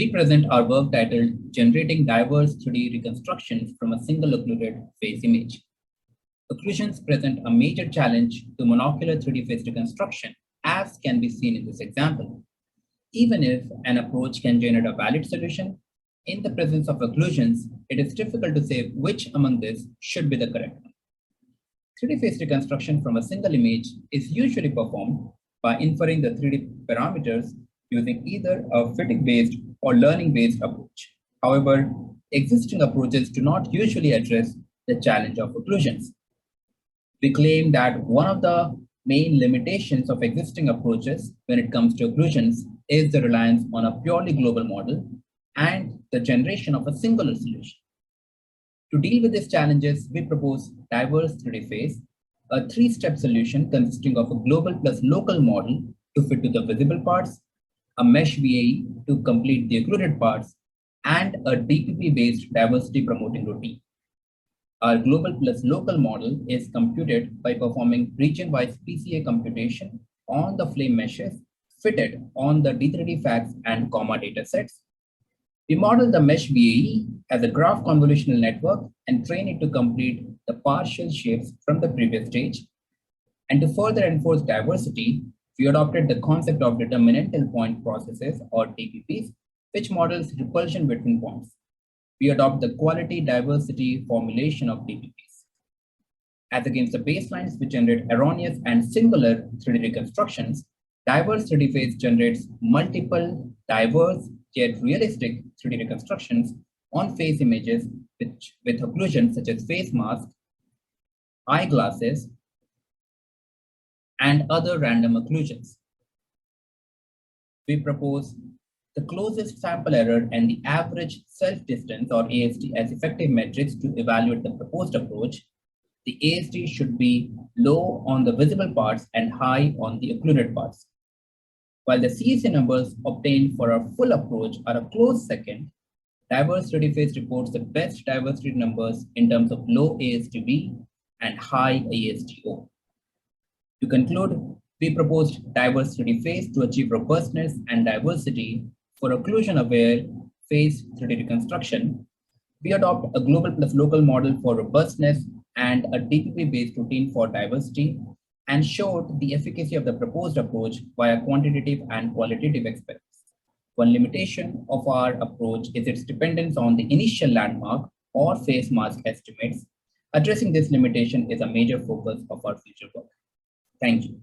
We present our work titled Generating Diverse 3D Reconstructions from a Single Occluded Face Image. Occlusions present a major challenge to monocular 3D face reconstruction, as can be seen in this example. Even if an approach can generate a valid solution, in the presence of occlusions, it is difficult to say which among these should be the correct one. 3D face reconstruction from a single image is usually performed by inferring the 3D parameters using either a fitting-based or learning-based approach. However, existing approaches do not usually address the challenge of occlusions. We claim that one of the main limitations of existing approaches when it comes to occlusions is the reliance on a purely global model and the generation of a singular solution. To deal with these challenges, we propose Diverse 3D Face, a three-step solution consisting of a global plus local model to fit to the visible parts, a mesh VAE to complete the occluded parts, and a DPP-based diversity promoting routine. Our global plus local model is computed by performing region-wise PCA computation on the flame meshes fitted on the D3D facts and comma datasets. We model the mesh VAE as a graph convolutional network and train it to complete the partial shapes from the previous stage. And to further enforce diversity, we adopted the concept of determinantal point processes or DPPs, which models repulsion between points. We adopt the quality diversity formulation of DPPs. As against the baselines which generate erroneous and singular 3D reconstructions, Diverse 3D Face generates multiple diverse yet realistic 3D reconstructions on face images with occlusions such as face mask, eyeglasses, and other random occlusions. We propose the closest sample error and the average self-distance or ASD as effective metrics to evaluate the proposed approach. The ASD should be low on the visible parts and high on the occluded parts. While the CSA numbers obtained for our full approach are a close second, Diverse 3D Face reports the best diversity numbers in terms of low ASDB and high ASDO. To conclude, we proposed Diverse 3D Face to achieve robustness and diversity for occlusion-aware face 3D reconstruction. We adopt a global plus local model for robustness and a DPP-based routine for diversity, and showed the efficacy of the proposed approach via quantitative and qualitative experiments. One limitation of our approach is its dependence on the initial landmark or face mask estimates. Addressing this limitation is a major focus of our future work. Thank you.